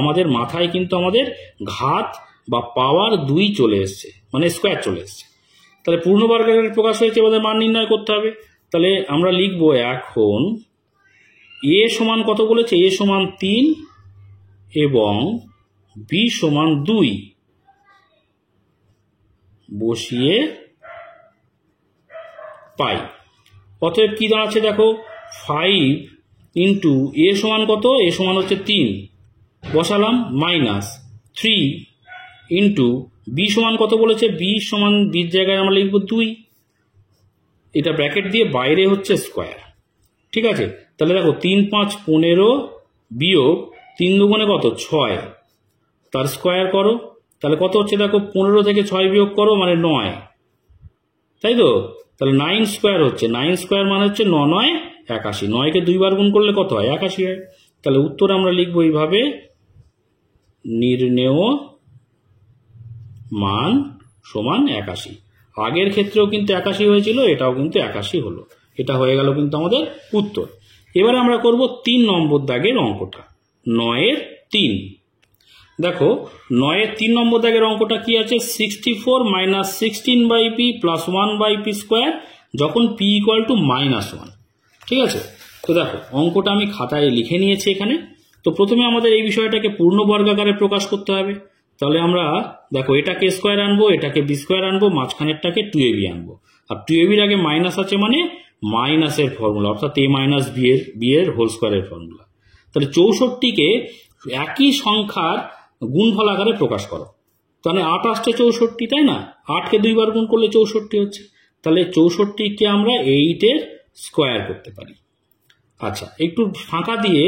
আমাদের মাথায় কিন্তু আমাদের ঘাত বা পাওয়ার 2 চলে এসছে, মানে স্কোয়ার চলে এসছে। তাহলে পূর্ণ বর্গাকারে প্রকাশ হয়েছে, আমাদের মান নির্ণয় করতে হবে। তাহলে আমরা লিখবো এখন এ সমান কত বলেছে, এ সমান 3 এবং বি সমান 2 বসিয়ে পাই। অতএব কি দাঁড়াচ্ছে দেখো, 5 ইন্টু এ সমান কত, এ সমান হচ্ছে 3 বসালাম, মাইনাস 3 ইন্টু বি সমান কত বলেছে, বি সমান বির জায়গায় আমরা লিখবো 2, এটা ব্র্যাকেট দিয়ে বাইরে হচ্ছে স্কোয়ার, ঠিক আছে। তাহলে দেখো 3 5 15 বিয়োগ 3 দুগুণে কত 6, তার স্কোয়ার করো, তাহলে কত হচ্ছে দেখো 15 থেকে 6 বিয়োগ করো মানে 9, তাই তো? তাহলে 9 স্কোয়ার হচ্ছে, 9 স্কোয়ার মানে হচ্ছে 9 9 81, 9-কে 2 বার গুণ করলে কত হয় 81 হয়। তাহলে উত্তর আমরা লিখবো এইভাবে, নির্ণেয় মান সমান 81। আগের ক্ষেত্রেও কিন্তু 81 হয়েছিল, এটাও কিন্তু 81 হলো। এটা হয়ে গেল কিন্তু আমাদের উত্তর। এবারে আমরা করব 3 নম্বর দাগের অঙ্কটা, 9-এর 3। দেখো 9-এর 3 নম্বর দাগের অঙ্কটা কি আছে, 64 minus 16/p plus 1/p square যখন p ইকুয়াল টু -1। ঠিক আছে, তো দেখো অঙ্কটা আমি খাতায় লিখে নিয়েছি এখানে। তো প্রথমে আমাদের এই বিষয়টাকে পূর্ণ বর্গাকারে প্রকাশ করতে হবে। তাহলে আমরা দেখো এটাকে স্কোয়ার আনবো, এটাকে বি স্কোয়ার আনবো, মাঝখানেরটাকে 2ab আনবো। আর 2ab আগে মাইনাস আছে মানে মাইনাসের ফর্মুলা, অর্থাৎ a মাইনাস বি এর হোল স্কোয়ারের ফর্মুলা। তাহলে 64কে একই সংখ্যার গুণফল আকারে প্রকাশ করো। তাহলে 8 আসছে 64, তাই না? 8কে 2 বার গুণ করলে 64 হচ্ছে। তাহলে 64কে আমরা 8-এর স্কোয়ার করতে পারি। আচ্ছা, একটু ফাঁকা দিয়ে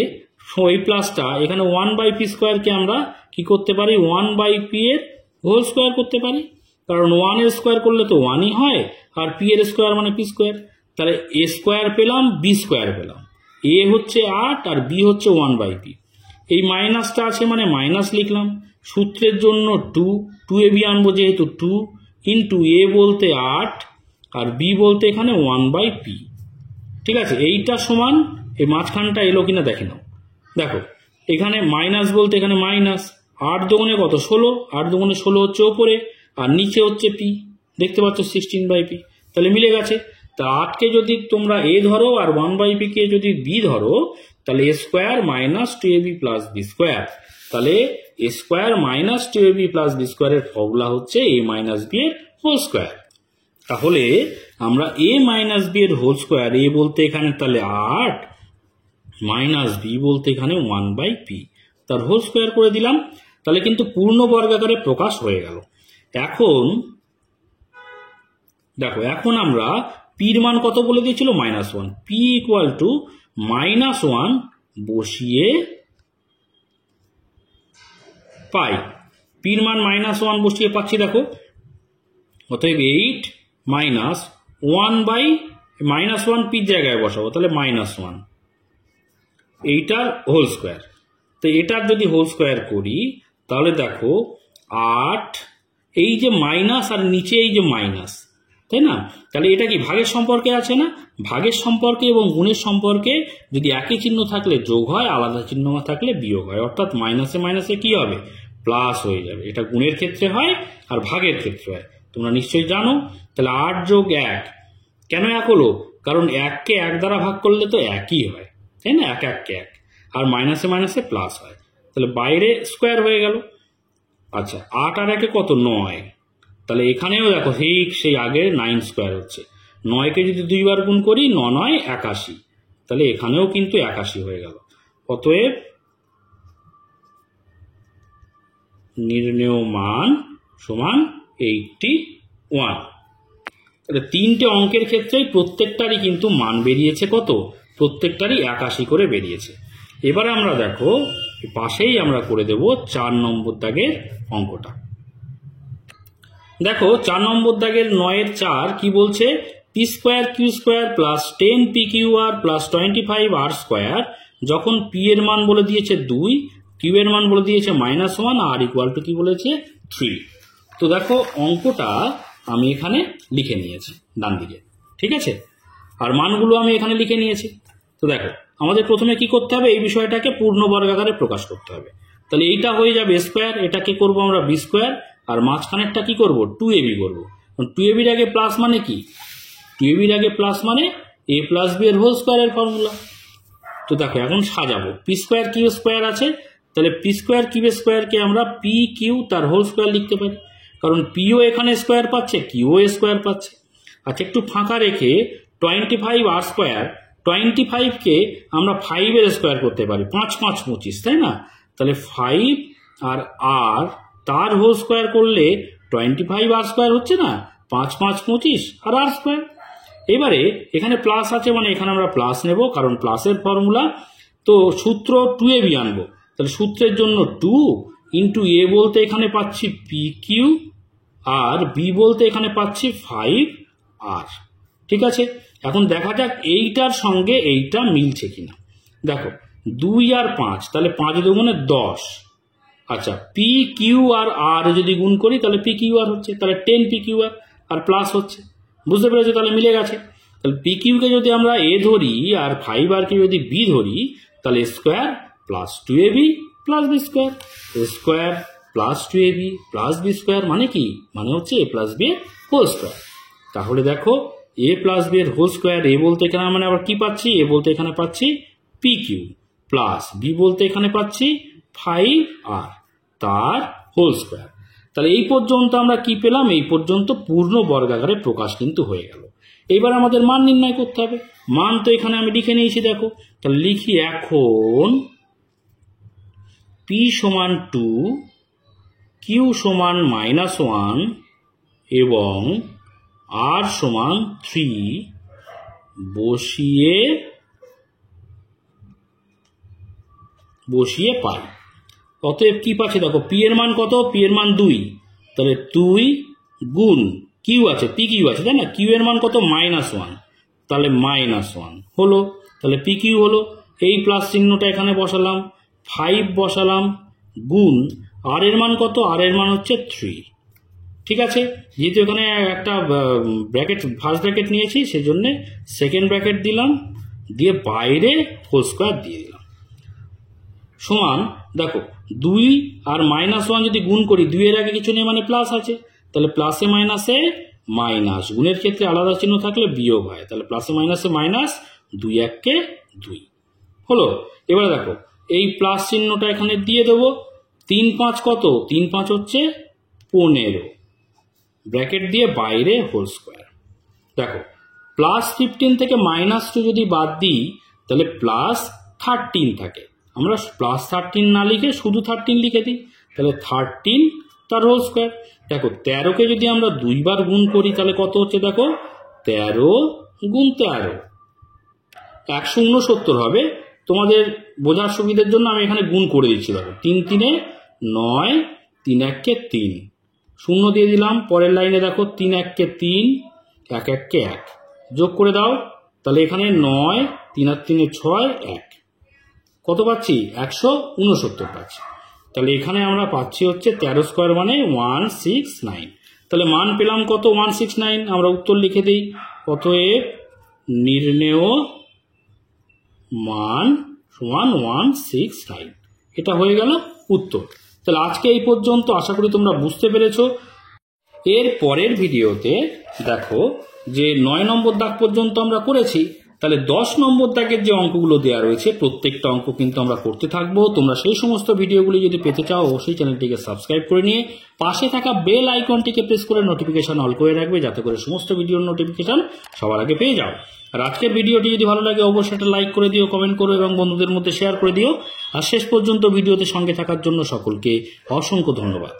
এই প্লাসটা এখানে 1/p স্কোয়ারকে আমরা কি করতে পারি, 1/p এর হোল স্কোয়ার করতে পারি। কারণ 1 এর স্কোয়ার করলে তো 1ই হয়, আর p এর স্কোয়ার মানে p স্কোয়ার। তাহলে a স্কোয়ার পেলাম, b স্কোয়ার পেলাম। a হচ্ছে 8 আর b হচ্ছে 1/p। এই মাইনাসটা আছে মানে মাইনাস লিখলাম। সূত্রের জন্য 2ab আনবো, যেহেতু 2 ইন্টু a বলতে 8 আর b বলতে এখানে 1/p। ঠিক আছে, এইটা সমান এই মাঝখানটা এলো কিনা দেখে নাও। দেখো এখানে মাইনাস বলতে এখানে মাইনাস 8 দুগুণে কত, 16, 8 দুগুণে 16 হচ্ছে ওপরে, আর নিচে হচ্ছে p, দেখতে পাচ্ছ 16/p। তাহলে মিলে গেছে। তা 8কে যদি তোমরা a ধরো আর 1/p কে যদি b ধরো, তাহলে a square minus 2ab plus b square. তাহলে a square minus 2ab plus b স্কোয়ারের ফর্মুলা হচ্ছে a মাইনাস b এর হোল স্কোয়ার। তাহলে আমরা a মাইনাস b এর হোল স্কোয়ার, a বলতে এখানে তাহলে 8 মাইনাস b বলতে এখানে 1/p, তার হোল স্কোয়ার করে দিলাম। তাহলে কিন্তু পূর্ণ বর্গাকারে প্রকাশ হয়ে গেল। এখন দেখো, এখন আমরা পির মান কত বলে দিয়েছিল, -1। p ইকুয়াল টু -1 বসিয়ে পাই। পির মান -1 বসিয়ে পাচ্ছি। দেখো অতএব 8 মাইনাস 1/-1 পির জায়গায় বসাবো, তাহলে -1 এইটার হোল স্কোয়ার। তো এটার যদি হোল স্কোয়ার করি তাহলে দেখো 8, এই যে মাইনাস আর নিচে এই যে মাইনাস, তাই না? তাহলে এটা কি ভাগের সম্পর্কে আছে না? ভাগের সম্পর্কে এবং গুণের সম্পর্কে যদি একই চিহ্ন থাকলে যোগ হয়, আলাদা চিহ্ন থাকলে বিয়োগ হয়। অর্থাৎ মাইনাসে মাইনাসে কি হবে, প্লাস হয়ে যাবে। এটা গুণের ক্ষেত্রে হয় আর ভাগের ক্ষেত্রে হয়, তোমরা নিশ্চয়ই জানো। তাহলে 8 যোগ 1 কেন 1 হলো, কারণ 1কে 1 দ্বারা ভাগ করলে তো 1ই হয়, তাই না? 1 1 1, আর মাইনাসে মাইনাসে প্লাস হয়। তাহলে বাইরে স্কোয়ার হয়ে গেল। আচ্ছা, 8 আর 1 কত, 9। তাহলে এখানেও দেখো ঠিক সেই আগের 9 স্কোয়ার হচ্ছে। 9কে যদি 2 বার গুণ করি 9 9 81, তাহলে এখানেও কিন্তু 81 হয়ে গেল। অতএব নির্ণেয় মান সমান 81। তাহলে 3টে অঙ্কের ক্ষেত্রেই প্রত্যেকটারই কিন্তু মান বেরিয়েছে কত, প্রত্যেকটারই 81 করে বেরিয়েছে। এবারে আমরা দেখো পাশেই আমরা করে দেব 4 নম্বর দাগের অঙ্কটা। দেখো 4 নম্বর দাগের 9-এর 4 কি বলছে, p square Q square plus 10pqr plus 25r square যখন p এর মান বলে দিয়েছে 2, q এর মান বলে দিয়েছে -1, আর ইকুয়াল টু কি বলেছে 3। তো দেখো অঙ্কটা আমি এখানে লিখে নিয়েছি ডান দিকে, ঠিক আছে? আর মানগুলো আমি এখানে লিখে নিয়েছি। তো দেখো আমাদের প্রথমে কি করতে হবে, এই বিষয়টাকে পূর্ণ বর্গাকারে প্রকাশ করতে হবে। তাহলে এইটা হয়ে যাবে স্কোয়ার, এটাকে করব আমরা বি স্কোয়ার, আর মাঝখানেরটা কি করব, 2ab করবো। 2ab এর আগে প্লাস মানে কি, 2ab এর আগে প্লাস মানে a প্লাস b এর হোল স্কোয়ারের ফর্মুলা। তো দেখো এখন সাজাবো, পি স্কোয়ার কিউ স্কোয়ার আছে, তাহলে পি স্কোয়ার কিউ স্কোয়ারকে আমরা পি কিউ তার হোল স্কোয়ার লিখতে পারি, কারণ পিও এখানে স্কোয়ার পাচ্ছে, কিউ স্কোয়ার পাচ্ছে। আচ্ছা, একটু ফাঁকা রেখে 25r স্কোয়ার, 25কে আমরা 5-এর স্কোয়ার করতে পারি, 5 5 25, তাই না? তাহলে 5 আর r তার হোল স্কোয়ার করলে 25r স্কোয়ার হচ্ছে না, 5 5 25 আর r স্কোয়ার। এবারে এখানে প্লাস আছে মানে এখানে আমরা প্লাস নেব, কারণ প্লাসের ফর্মুলা। তো সূত্র 2ab আনবো, তাহলে সূত্রের জন্য 2 ইন্টু a বলতে এখানে পাচ্ছি পি কিউ, আর বি বলতে এখানে পাচ্ছি 5r। ঠিক আছে, এখন দেখা যাক এইটার সঙ্গে এইটা মিলছে কিনা। দেখো 2 আর 5, তাহলে 5 দুগুণে 10। আচ্ছা, পি কিউ আর আর যদি গুণ করি তাহলে পি কিউ আর হচ্ছে, তাহলে 10 পি কিউ আর। আর প্লাস হচ্ছে, বুঝতে পেরেছো? তাহলে মিলে গেছে। তাহলে পি কিউকে যদি আমরা এ ধরি আর 5r-কে যদি বি ধরি, তাহলে square plus 2ab plus B square, square plus 2ab plus B square মানে কি? মানে হচ্ছে a প্লাস বি এর হোল স্কোয়ার। তাহলে দেখো a প্লাস বি এর হোল স্কোয়ার, এ বলতে এখানে মানে আবার কি পাচ্ছি? এ বলতে এখানে পাচ্ছি পি কিউ প্লাস বি বলতে এখানে পাচ্ছি 5r তার হোল স্কোয়ার। তাহলে এই পর্যন্ত আমরা কি পেলাম? এই পর্যন্ত পূর্ণ বর্গাকারে প্রকাশ কিন্তু হয়ে গেল। এবার আমাদের মান নির্ণয় করতে হবে। মান তো এখানে আমি লিখে নিয়েছি, দেখো। তাহলে লিখি এখন p সমান 2, q সমান -1 এবং r সমান 3 বসিয়ে পাই। অতএব কি পাচ্ছি দেখো, পি এর মান কত? পি এর মান 2, তাহলে 2 গুণ কিউ আছে, পি কিউ আছে, তাই না? কিউ এর মান কত? -1, তাহলে -1 হলো। তাহলে পি কিউ হলো। এই প্লাস চিহ্নটা এখানে বসালাম, 5 বসালাম গুণ আর এর মান কত? আর এর মান হচ্ছে 3। ঠিক আছে, যেহেতু এখানে একটা ব্র্যাকেট ফার্স্ট ব্র্যাকেট নিয়েছি সেজন্য সেকেন্ড ব্র্যাকেট দিলাম, দিয়ে বাইরে হোল স্কোয়ার দিয়ে দিলাম। সমান দেখো 2 আর -1 যদি গুণ করি, 2 এর আগে কিছু নেই মানে প্লাস আছে, তাহলে প্লাসে মাইনাসে মাইনাস, গুণের ক্ষেত্রে আলাদা চিহ্ন থাকলে বিয়োগ হয়, তাহলে প্লাসে মাইনাসে মাইনাস, 2 1-কে 2 হলো। এবারে দেখো এই প্লাস চিহ্নটা এখানে দিয়ে দেবো। 3 5 কত? 3 5 হচ্ছে 15, ব্র্যাকেট দিয়ে বাইরে হোল স্কোয়ার। দেখো প্লাস 15 থেকে -2 যদি বাদ দিই তাহলে প্লাস 13 থাকে। আমরা প্লাস 13 না লিখে শুধু 13 লিখে দিই, তাহলে 13 তার হোল স্কোয়ার। দেখো 13-কে যদি আমরা 2 বার গুণ করি তাহলে কত হচ্ছে? দেখো 13 গুণ 13 169 হবে। তোমাদের বোঝার সুবিধার জন্য আমি এখানে গুণ করে দিচ্ছি। দেখো 3 3-এ 9, 3 1-কে 3, 0 দিয়ে দিলাম। পরের লাইনে দেখো 3 1-কে 3, 1 1-কে 1, যোগ করে দাও। তাহলে এখানে 9, 3 আর 3-এ 6, 1, কত পাচ্ছি? 169 পাচ্ছি। তাহলে এখানে আমরা পাচ্ছি হচ্ছে 13 স্কোয়ার মানে 169। তাহলে মান পেলাম কত? 169। আমরা উত্তর লিখে দিই। অতএব নির্ণেয় মান সমান 169। এটা হয়ে গেল উত্তর। তাহলে আজকে এই পর্যন্ত, আশা করি তোমরা বুঝতে পেরেছো। এর পরের ভিডিওতে দেখো যে 9 নম্বর দাগ পর্যন্ত আমরা করেছি, তাহলে 10 নম্বর দাগের যে অঙ্কগুলো দেওয়া রয়েছে প্রত্যেকটা অঙ্ক কিন্তু আমরা করতে থাকবো। তোমরা সেই সমস্ত ভিডিওগুলি যদি পেতে চাও অবশ্যই চ্যানেলটিকে সাবস্ক্রাইব করে নিয়ে পাশে থাকা বেল আইকনটিকে প্রেস করে নোটিফিকেশন অল করে রাখবে, যাতে করে সমস্ত ভিডিওর নোটিফিকেশন সবার আগে পেয়ে যাও। আর আজকের ভিডিওটি যদি ভালো লাগে অবশ্যই একটা লাইক করে দিও, কমেন্ট করো এবং বন্ধুদের মধ্যে শেয়ার করে দিও। আর শেষ পর্যন্ত ভিডিওতে সঙ্গে থাকার জন্য সকলকে অসংখ্য ধন্যবাদ।